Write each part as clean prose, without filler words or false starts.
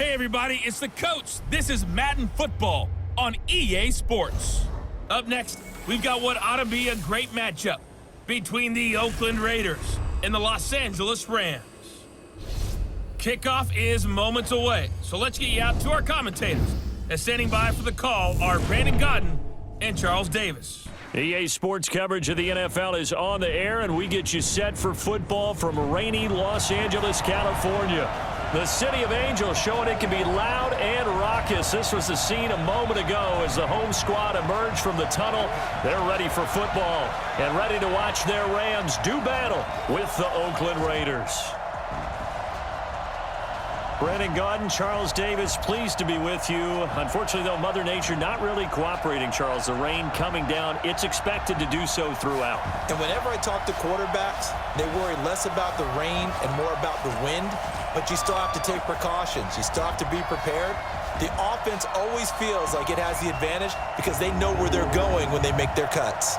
Hey everybody, it's the coach. This is Madden Football on EA Sports. Up next, we've got what ought to be a great matchup between the Oakland Raiders and the Los Angeles Rams. Kickoff is moments away, so let's get you out to our commentators. And standing by for the call are Brandon Gaudin and Charles Davis. EA Sports coverage of the NFL is on the air, and we get you set for football from rainy Los Angeles, California. The City of Angels showing it can be loud and raucous. This was the scene a moment ago as the home squad emerged from the tunnel. They're ready for football and ready to watch their Rams do battle with the Oakland Raiders. Brandon Gaudin, Charles Davis, pleased to be with you. Unfortunately, though, Mother Nature not really cooperating, Charles. The rain coming down. It's expected to do so throughout. And whenever I talk to quarterbacks, they worry less about the rain and more about the wind. But you still have to take precautions. You still have to be prepared. The offense always feels like it has the advantage because they know where they're going when they make their cuts.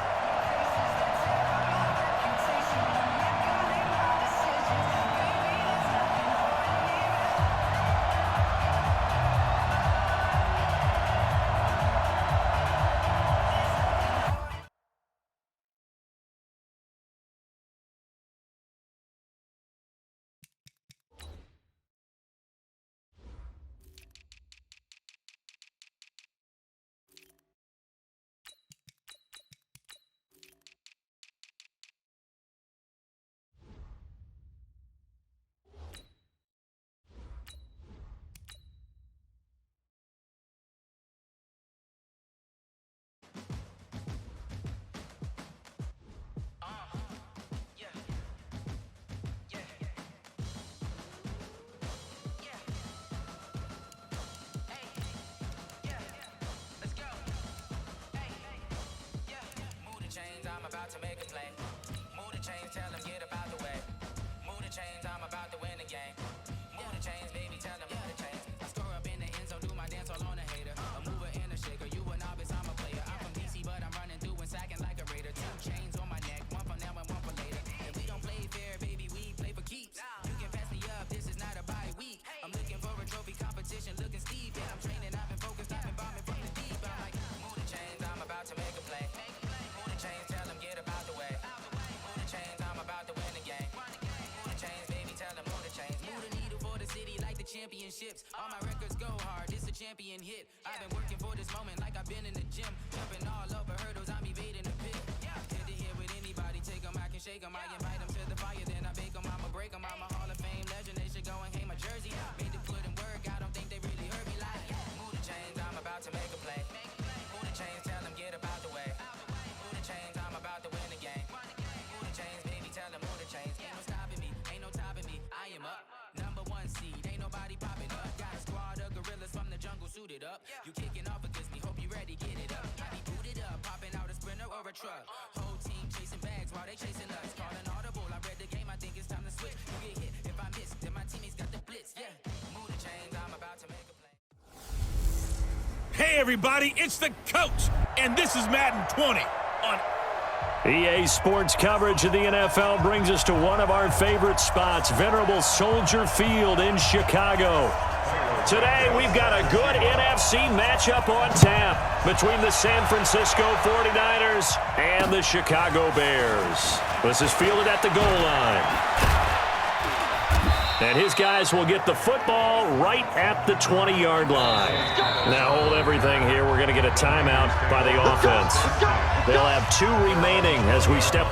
I'm about to make a play. Move the chains, tell them get up out the way. Move the chains, I'm about to win the game. Move the chains, baby, tell them move the chains. I score up in the end zone, do my dance all on a hater. A mover and a shaker, you a novice, I'm a player. I'm from DC, but I'm running through and sacking like a raider. 2 chains on my neck, one for now and one for later. And we don't play fair, baby, we play for keeps. You can pass me up, this is not a bye week. I'm looking for a trophy competition, looking steep. Yeah, I'm training, I've been focused, I've been bombing from the deep. I'm like, move the chains, I'm about to make a play. Move the chains, tell them get up out the way. Move the chains, I'm about to win the game. Move the chains, baby, tell them move the chains. Move the needle for the city like the championships. All my records go hard, this a champion hit. I've been working for this moment like I've been in the gym. Jumping all over hurdles, I'm evading the pit. Head to head with anybody, take them, I can shake them. I invite them to the fire, then I bake them. I'ma break them, I'm a Hall of Fame legend. They should go and hang my jersey. Made the foot and work, I don't think they really heard me like. Move the chains, I'm about to make a play. Move the chains, tell them get up out the way. Move the chains, I'm about to win the game. Move the chains, baby, tell them move the chains. Ain't no stopping me, ain't no topping me. I am up, #1 seed, ain't nobody popping up. Got a squad of gorillas from the jungle suited up. You kicking off against me, hope you ready, get it up. I be booted up, popping out a sprinter or a truck. Whole team chasing bags while they chasing us. Calling audible, I read the game, I think it's time to switch. You get hit, if I miss, then my teammates got the blitz. Yeah, move the chains, I'm about to make a play. Hey everybody, it's the coach, and this is Madden 20 on EA Sports coverage of the NFL brings us to one of our favorite spots, venerable Soldier Field in Chicago. Today, we've got a good NFC matchup on tap between the San Francisco 49ers and the Chicago Bears. This is fielded at the goal line. And his guys will get the football right at the 20-yard line. Now hold everything here. We're going to get a timeout by the offense. They'll have 2 remaining as we step.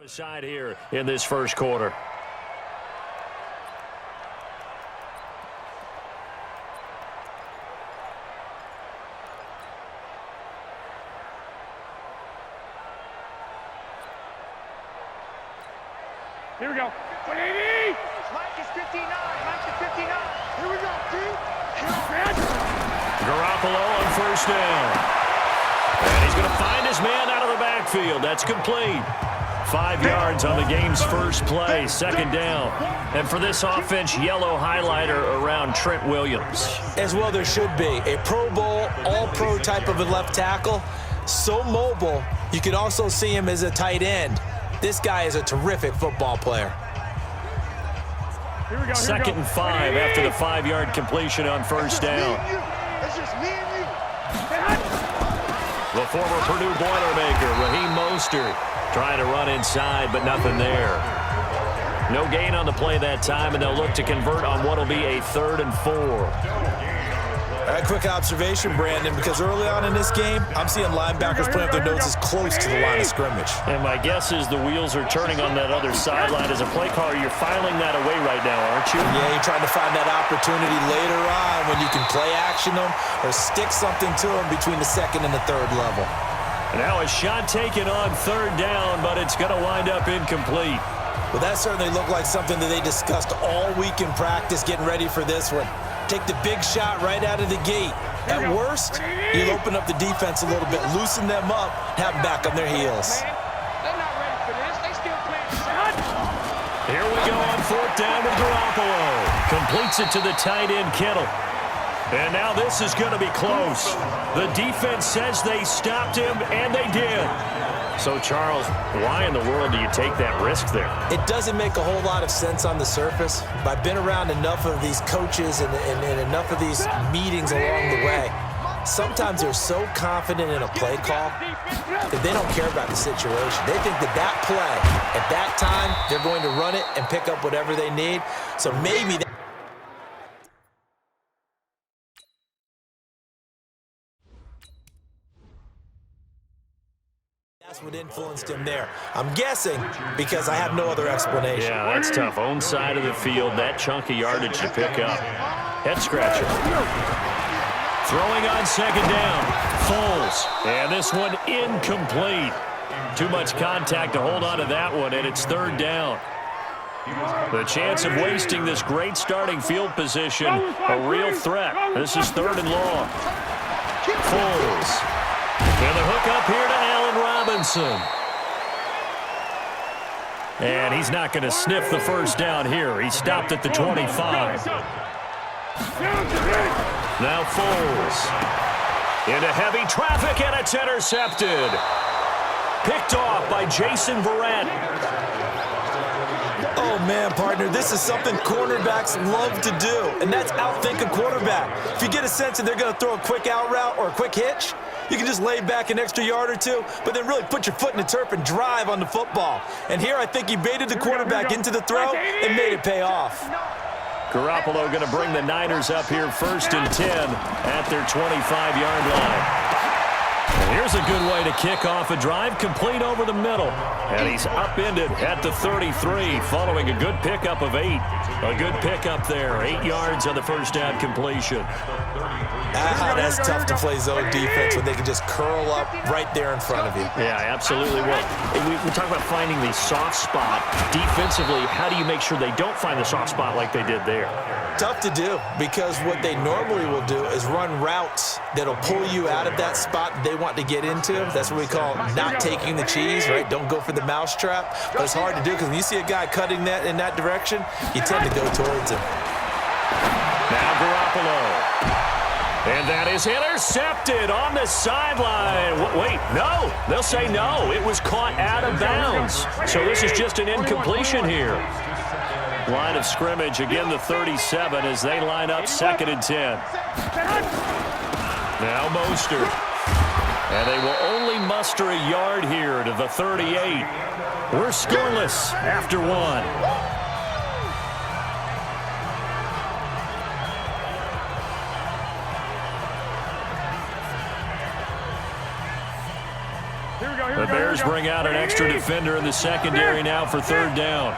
Aside here in this first quarter. Here we go. 180. Mike is 59. Mike is 59. Here we go, dude. Garoppolo on first down. And he's going to find his man out of the backfield. That's complete. 5 yards on the game's first play, second down. And for this offense, yellow highlighter around Trent Williams. As well there should be. A Pro Bowl, all-pro type of a left tackle. So mobile, you can also see him as a tight end. This guy is a terrific football player. Here we go. Second and 5 after the 5-yard completion on first down. It's just me and you. The former Purdue Boilermaker, Raheem Mostert, trying to run inside, but nothing there. No gain on the play that time, and they'll look to convert on what will be a 3rd and 4. A quick observation, Brandon, because early on in this game, I'm seeing linebackers putting up their noses close to the line of scrimmage. And my guess is the wheels are turning on that other sideline. As a play caller, you're filing that away right now, aren't you? Yeah, you're trying to find that opportunity later on when you can play action them or stick something to them between the 2nd and the 3rd level. Now a shot taken on 3rd down, but it's going to wind up incomplete. Well, that certainly looked like something that they discussed all week in practice getting ready for this one. Take the big shot right out of the gate. At worst, you'll open up the defense a little bit, loosen them up, have them back on their heels. They're not ready for this. They still playing shot. Here we go on 4th down with Garoppolo. Completes it to the tight end, Kittle. And now this is going to be close. The defense says they stopped him, and they did. So, Charles, why in the world do you take that risk there? It doesn't make a whole lot of sense on the surface, but I've been around enough of these coaches and enough of these meetings along the way. Sometimes they're so confident in a play call that they don't care about the situation. They think that that play, at that time, they're going to run it and pick up whatever they need. So maybe that's what influenced him there. I'm guessing because I have no other explanation. Yeah, that's tough. Own side of the field, that chunk of yardage to pick up. Head scratcher. Throwing on 2nd down. Foles. And this one incomplete. Too much contact to hold on to that one, and it's 3rd down. The chance of wasting this great starting field position, a real threat. This is 3rd and long. Foles. And the hook up here to Allen Robinson. And he's not going to sniff the first down here. He stopped at the 25. Now Foles. Into heavy traffic, and it's intercepted. Picked off by Jason Verrett. Oh, man, partner, this is something cornerbacks love to do, and that's outthink a quarterback. If you get a sense that they're going to throw a quick out route or a quick hitch, you can just lay back an extra yard or two, but then really put your foot in the turf and drive on the football. And here I think he baited the quarterback into the throw and made it pay off. Garoppolo going to bring the Niners up here 1st and 10 at their 25-yard line. And here's a good way to kick off a drive, complete over the middle. And he's upended at the 33 following a good pickup of 8. A good pickup there, 8 yards on the first down completion. That's tough to play zone defense when they can just curl up right there in front of you. Yeah, absolutely. Well, we talk about finding the soft spot. Defensively, how do you make sure they don't find the soft spot like they did there? Tough to do, because what they normally will do is run routes that'll pull you out of that spot they want to get into. That's what we call not taking the cheese, right? Don't go for the mousetrap. But it's hard to do because when you see a guy cutting that in that direction, you tend to go towards him. Now Garoppolo. And that is intercepted on the sideline. Wait, no. They'll say no. It was caught out of bounds. So this is just an incompletion here. Line of scrimmage, again the 37 as they line up 2nd and 10. Now Mostert. And they will only muster a yard here to the 38. We're scoreless after 1. The Bears bring out an extra defender in the secondary now for 3rd down.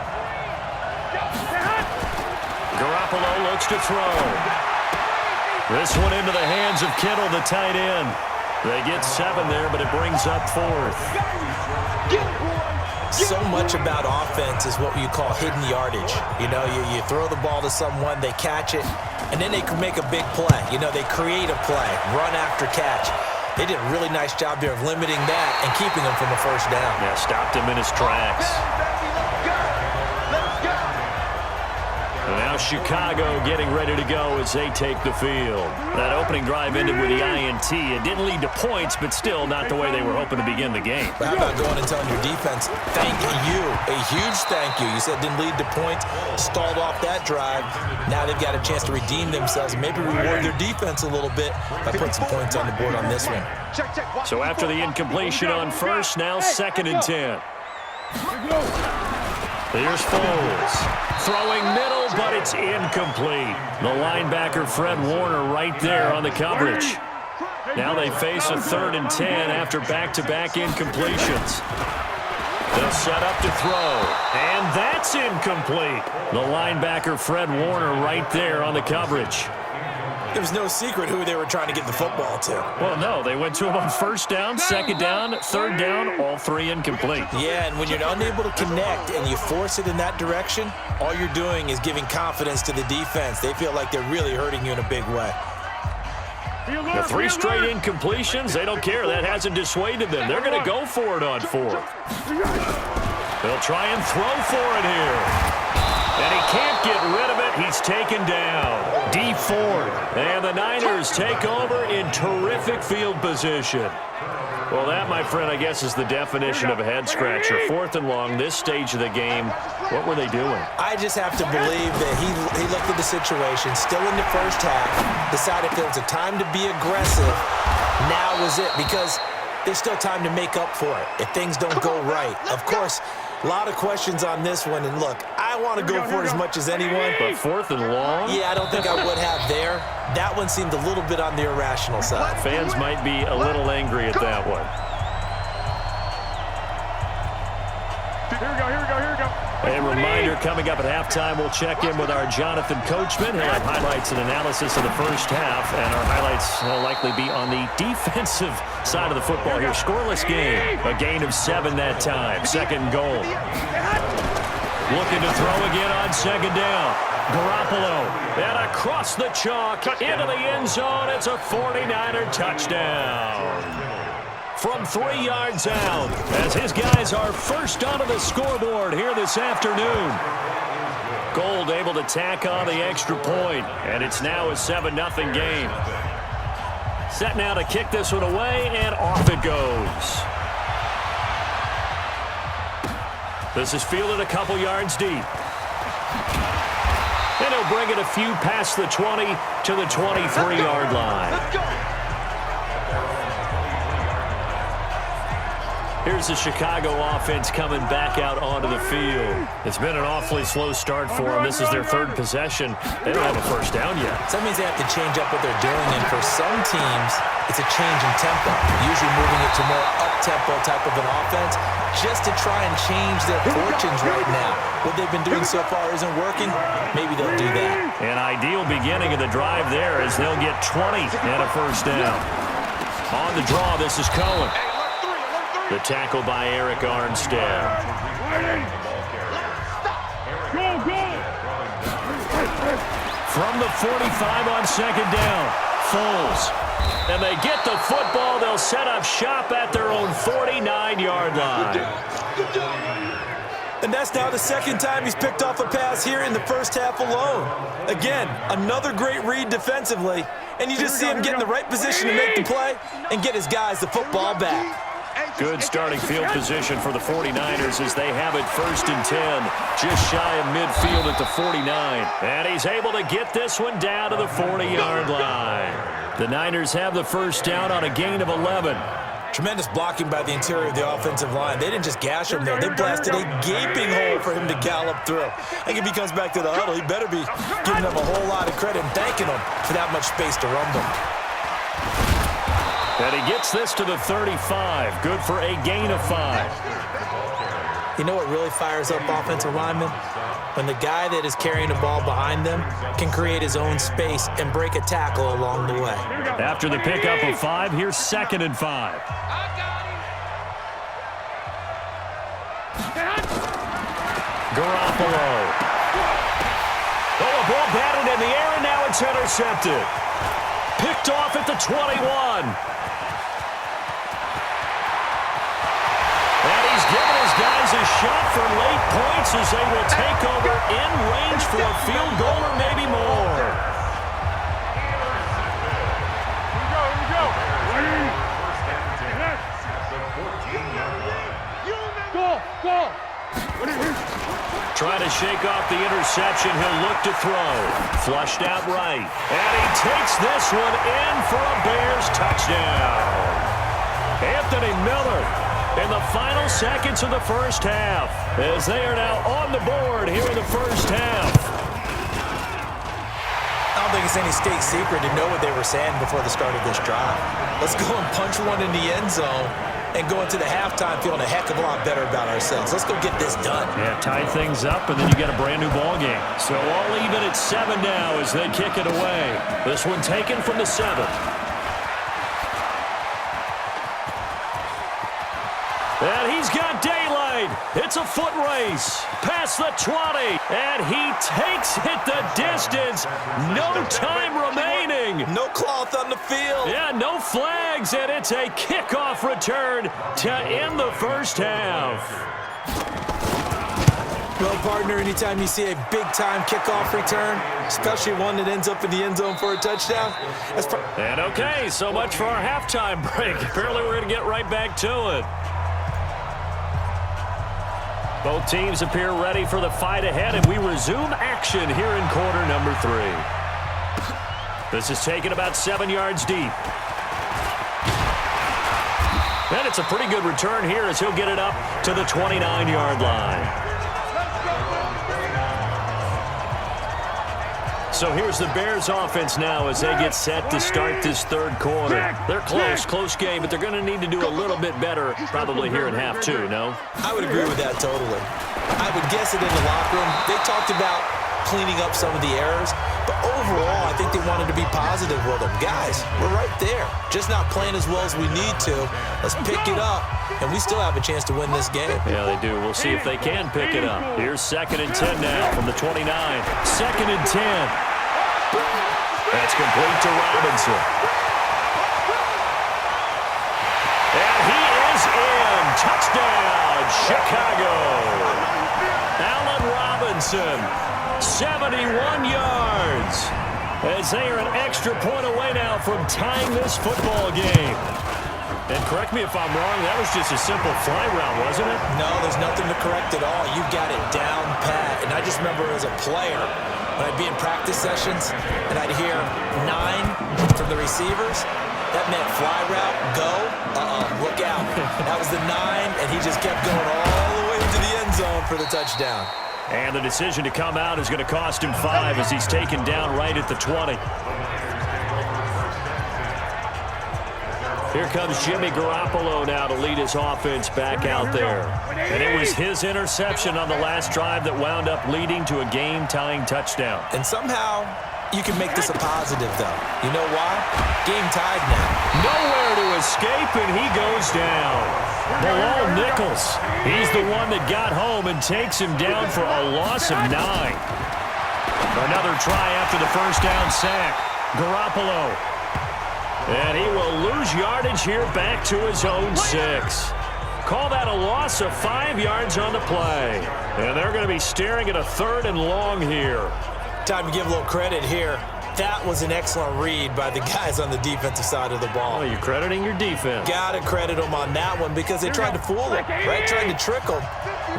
Garoppolo looks to throw. This one into the hands of Kittle, the tight end. They get 7 there, but it brings up 4th. So much about offense is what you call hidden yardage. You know, you throw the ball to someone, they catch it, and then they can make a big play. You know, they create a play, run after catch. They did a really nice job here of limiting that and keeping him from the first down. Yeah, stopped him in his tracks. And now Chicago getting ready to go as they take the field. That opening drive ended with the INT. It didn't lead to points, but still not the way they were hoping to begin the game. But how about going and telling your defense, thank you, a huge thank you. You said didn't lead to points, stalled off that drive. Now they've got a chance to redeem themselves, maybe reward their defense a little bit by putting some points on the board on this one. So after the incompletion on first, now 2nd and 10. Here's Foles. Throwing middle, but it's incomplete. The linebacker, Fred Warner, right there on the coverage. Now they face a 3rd and 10 after back-to-back incompletions. They'll set up to throw, and that's incomplete. The linebacker, Fred Warner, right there on the coverage. There was no secret who they were trying to get the football to. Well, no, they went to him on 1st down, 2nd down, 3rd down, all 3 incomplete. Yeah, and when you're unable to connect and you force it in that direction, all you're doing is giving confidence to the defense. They feel like they're really hurting you in a big way. The 3 straight incompletions, they don't care. That hasn't dissuaded them. They're going to go for it on 4th. They'll try and throw for it here. And he can't get rid of it. He's taken down. Dee Ford. And the Niners take over in terrific field position. Well, that, my friend, I guess is the definition of a head-scratcher. 4th and long, this stage of the game. What were they doing? I just have to believe that he looked at the situation, still in the first half, decided if there was a time to be aggressive, now was it, because there's still time to make up for it if things don't go right. Of course, a lot of questions on this one, and look, I want to go for it as much as anyone. But 4th and long? Yeah, I don't think I would have there. That one seemed a little bit on the irrational side. Fans might be a little angry at that one. Here we go. A reminder, coming up at halftime, we'll check in with our Jonathan Coachman. He'll have highlights and analysis of the first half, and our highlights will likely be on the defensive side of the football here. Scoreless game, a gain of 7 that time, 2nd goal. Looking to throw again on 2nd down. Garoppolo, and across the chalk, into the end zone. It's a 49er touchdown. From 3 yards out, as his guys are first onto the scoreboard here this afternoon. Gold able to tack on the extra point, and it's now a 7-0 game. Set now to kick this one away, and off it goes. This is fielded a couple yards deep. And he'll bring it a few past the 20 to the 23-yard line. Let's go. Here's the Chicago offense coming back out onto the field. It's been an awfully slow start for them. This is their 3rd possession. They don't have a 1st down yet. So that means they have to change up what they're doing, and for some teams, it's a change in tempo, usually moving it to more up-tempo type of an offense, just to try and change their fortunes right now. What they've been doing so far isn't working. Maybe they'll do that. An ideal beginning of the drive there as they'll get 20 and a 1st down. On the draw, this is Cohen. The tackle by Eric Armstead. From the 45 on 2nd down, Foles. And they get the football. They'll set up shop at their own 49-yard line. And that's now the 2nd time he's picked off a pass here in the first half alone. Again, another great read defensively. And you just see him get in the right position to make the play and get his guys the football back. Good starting field position for the 49ers as they have it 1st and 10. Just shy of midfield at the 49. And he's able to get this one down to the 40-yard line. The Niners have the 1st down on a gain of 11. Tremendous blocking by the interior of the offensive line. They didn't just gash him there. They blasted a gaping hole for him to gallop through. I think if he comes back to the huddle, he better be giving them a whole lot of credit and thanking them for that much space to run them. And he gets this to the 35. Good for a gain of 5. You know what really fires up offensive linemen? When the guy that is carrying the ball behind them can create his own space and break a tackle along the way. After the pickup of 5, here's 2nd and 5. Garoppolo. Oh, a ball batted in the air, and now it's intercepted. Picked off at the 21. And he's giving his guys a shot for late points as they will take over in range for a field goal or maybe more. Go! Trying to shake off the interception. He'll look to throw. Flushed out right. And he takes this one in for a Bears touchdown. Anthony Miller in the final seconds of the first half as they are now on the board here in the first half. I don't think it's any state secret to know what they were saying before the start of this drive. Let's go and punch one in the end zone and go into the halftime feeling a heck of a lot better about ourselves. Let's go get this done. Yeah, tie things up, and then you get a brand new ball game. So all even at 7 now as they kick it away. This one taken from the 7. And he's got daylight. It's a foot race. Past the 20. And he takes it the distance. No time remaining. No cloth on the field. Yeah, no flags. And it's a kickoff return to end the first half. Well, partner, anytime you see a big-time kickoff return, especially one that ends up in the end zone for a touchdown, that's and okay, so much for our halftime break. Apparently we're going to get right back to it. Both teams appear ready for the fight ahead, and we resume action here in quarter number 3. This is taken about 7 yards deep. And it's a pretty good return here as he'll get it up to the 29-yard line. So here's the Bears offense now as they get set to start this third quarter. They're close game, but they're going to need to do a little bit better probably here in half 2, no? I would agree with that totally. I would guess it in the locker room. They talked about cleaning up some of the errors, but overall, I think they wanted to be positive with them. Guys, we're right there. Just not playing as well as we need to. Let's pick it up, and we still have a chance to win this game. Yeah, they do. We'll see if they can pick it up. Here's 2nd and 10 now from the 29. 2nd and 10. That's complete to Robinson. And he is in. Touchdown, Chicago. Allen Robinson, 71 yards. As they are an extra point away now from tying this football game. And correct me if I'm wrong, that was just a simple fly route, wasn't it? No, there's nothing to correct at all. You got it down pat. And I just remember as a player, when I'd be in practice sessions and I'd hear 9 from the receivers, that meant fly route, go, look out. That was the 9, and he just kept going all the way into the end zone for the touchdown. And the decision to come out is going to cost him 5 as he's taken down right at the 20. Here comes Jimmy Garoppolo now to lead his offense back out there. And it was his interception on the last drive that wound up leading to a game-tying touchdown. And somehow you can make this a positive, though. You know why? Game tied now. Nowhere to escape, and he goes down. Bilal Nichols, he's the one that got home and takes him down for a loss of 9. Another try after the first down sack. Garoppolo. And he will lose yardage here back to his own 6. Call that a loss of 5 yards on the play. And they're going to be staring at a 3rd and long here. Time to give a little credit here. That was an excellent read by the guys on the defensive side of the ball. Oh, you're crediting your defense. Got to credit them on that one because they tried to fool him, right? Tried to trick him.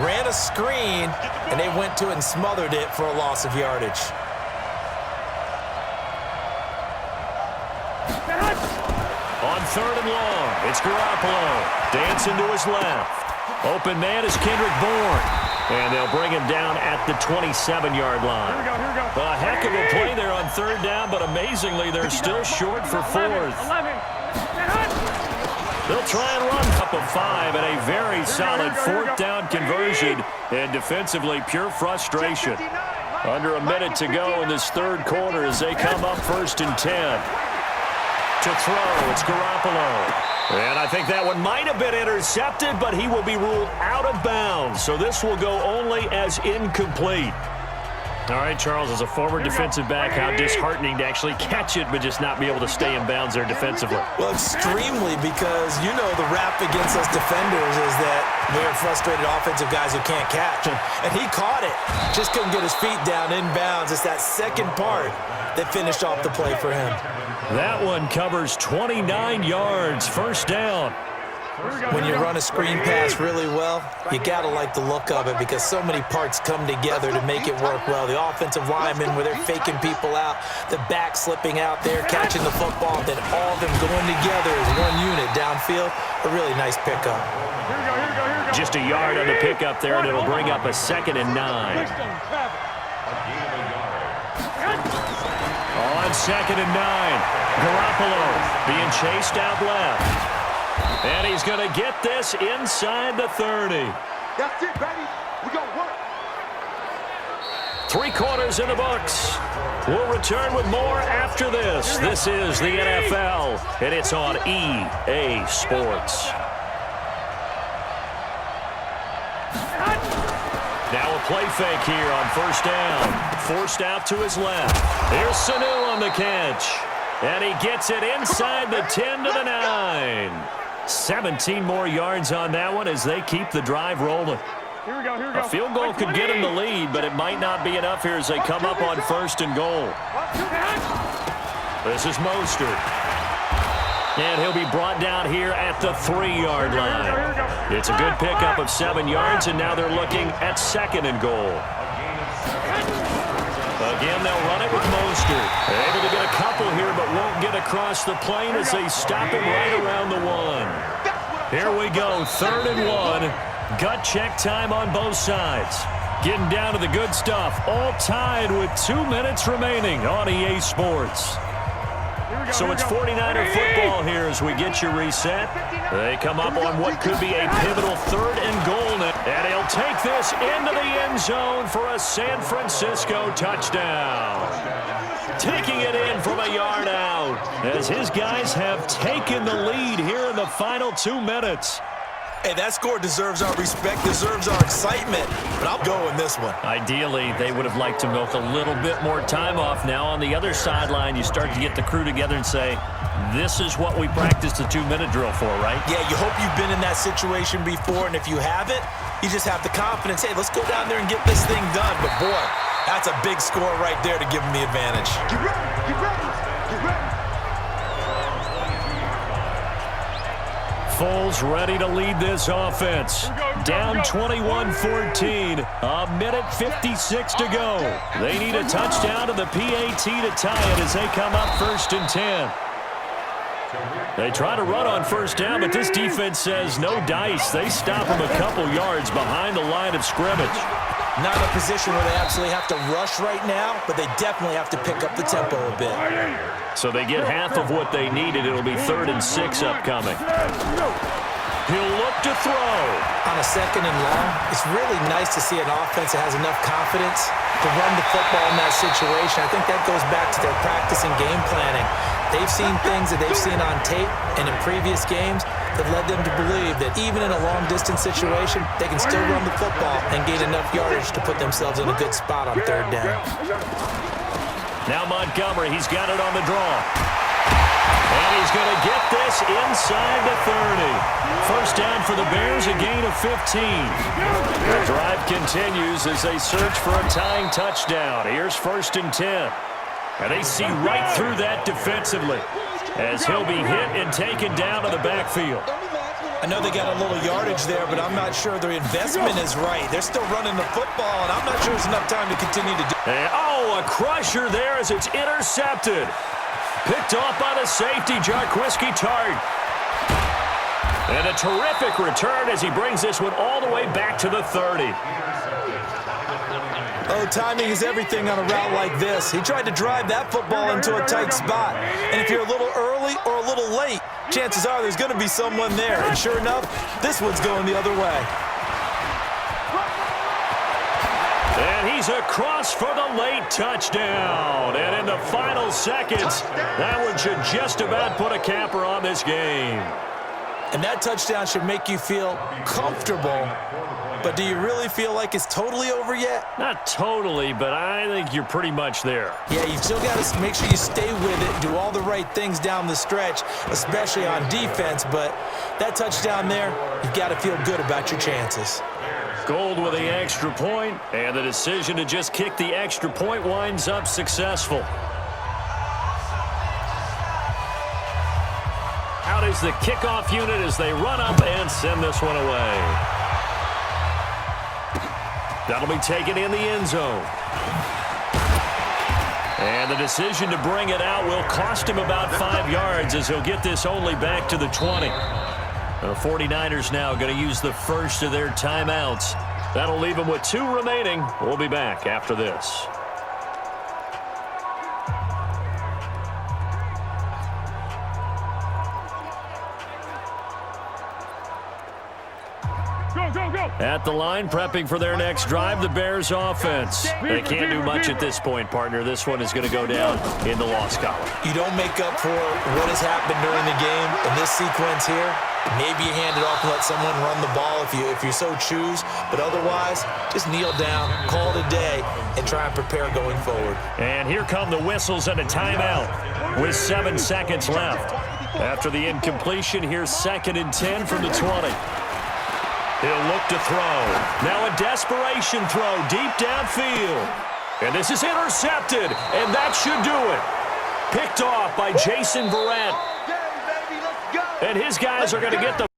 Ran a screen, and they went to it and smothered it for a loss of yardage. On 3rd and long, it's Garoppolo. Dancing to his left. Open man is Kendrick Bourne. And they'll bring him down at the 27-yard line. Here we go. A heck of a play there on 3rd down, but amazingly, they're still short for 4th. 11. They'll try and run up a 5 and a very solid 4th down conversion. And defensively, pure frustration. Under a minute to go in this 3rd quarter as they come up 1st and 10. To throw, it's Garoppolo. And I think that one might have been intercepted, but he will be ruled out of bounds. So this will go only as incomplete. All right, Charles, as a former defensive back, how disheartening to actually catch it but just not be able to stay in bounds there defensively. Well, extremely, because you know the rap against us defenders is that we're frustrated offensive guys who can't catch. And he caught it. Just couldn't get his feet down in bounds. It's that second part that finished off the play for him. That one covers 29 yards, first down. When you run a screen pass really well, you got to like the look of it because so many parts come together to make it work well. The offensive linemen where they're faking people out, the back slipping out there, catching the football, then all of them going together as one unit downfield. A really nice pickup. Just a yard on the pickup there, and it'll bring up a 2nd and 9. On 2nd and 9, Garoppolo being chased out left. And he's going to get this inside the 30. That's it, baby. We got work. 3 quarters in the books. We'll return with more after this. This is the NFL, and it's on EA Sports. Now a play fake here on first down. Forced out to his left. Here's Sanu on the catch. And he gets it inside the 10 to the 9. 17 more yards on that one as they keep the drive rolling. Here we go. A field goal could get him the lead, but it might not be enough here as they come up on 1st and goal. This is Mostert. And he'll be brought down here at the 3-yard line. It's a good pickup of 7 yards, and now they're looking at 2nd and goal. Again, they'll run it with Mostert. Able to get a couple here, but won't get across the plane as they stop him right around the 1. Here we go, 3rd and 1. Gut check time on both sides. Getting down to the good stuff. All tied with 2 minutes remaining on EA Sports. So it's 49er football here as we get you reset. They come up on what could be a pivotal 3rd and goal now. And he'll take this into the end zone for a San Francisco touchdown. Taking it in from a yard out as his guys have taken the lead here in the final 2 minutes. Hey, that score deserves our respect, deserves our excitement, but I'll go in this one. Ideally, they would have liked to milk a little bit more time off. Now on the other sideline, you start to get the crew together and say, this is what we practiced the 2-minute drill for, right? Yeah, you hope you've been in that situation before, and if you haven't, you just have the confidence, hey, let's go down there and get this thing done. But boy, that's a big score right there to give them the advantage. Get ready. Get ready. Get ready. Foles ready to lead this offense. Down 21-14. A minute 56 to go. They need a touchdown to the PAT to tie it as they come up 1st and 10. They try to run on 1st down, but this defense says no dice. They stop them a couple yards behind the line of scrimmage. Not in a position where they absolutely have to rush right now, but they definitely have to pick up the tempo a bit. So they get half of what they needed. It'll be 3rd and 6 upcoming. He'll look to throw. On a 2nd and long, it's really nice to see an offense that has enough confidence to run the football in that situation. I think that goes back to their practice and game planning. They've seen things that they've seen on tape and in previous games that led them to believe that even in a long-distance situation, they can still run the football and gain enough yardage to put themselves in a good spot on 3rd down. Now Montgomery, he's got it on the draw. And he's going to get this inside the 30. 1st down for the Bears, a gain of 15. The drive continues as they search for a tying touchdown. Here's 1st and 10. And they see right through that defensively as he'll be hit and taken down to the backfield. I know they got a little yardage there, but I'm not sure their investment is right. They're still running the football, and I'm not sure there's enough time to continue to do it. And, a crusher there as it's intercepted. Picked off by the safety, Jarquiski Tart. And a terrific return as he brings this one all the way back to the 30. Oh, timing is everything on a route like this. He tried to drive that football into a tight spot. And if you're a little early or a little late, chances are there's going to be someone there. And sure enough, this one's going the other way. And he He's across for the late touchdown. And in the final seconds, that one should just about put a capper on this game. And that touchdown should make you feel comfortable. But do you really feel like it's totally over yet? Not totally, but I think you're pretty much there. Yeah, you still got to make sure you stay with it, do all the right things down the stretch, especially on defense. But that touchdown there, you've got to feel good about your chances. Gould with the extra point, and the decision to just kick the extra point winds up successful. Out is the kickoff unit as they run up and send this one away. That'll be taken in the end zone. And the decision to bring it out will cost him about 5 yards as he'll get this only back to the 20. The 49ers now going to use the first of their timeouts. That'll leave them with 2 remaining. We'll be back after this. At the line, prepping for their next drive, the Bears offense. They can't do much at this point, partner. This one is going to go down in the loss column. You don't make up for what has happened during the game in this sequence here. Maybe you hand it off and let someone run the ball if you so choose. But otherwise, just kneel down, call it a day, and try and prepare going forward. And here come the whistles and a timeout with 7 seconds left. After the incompletion, here's 2nd and 10 from the 20. He'll look to throw. Now a desperation throw deep downfield. And this is intercepted, and that should do it. Picked off by Jason Verrett. And his guys are going to get the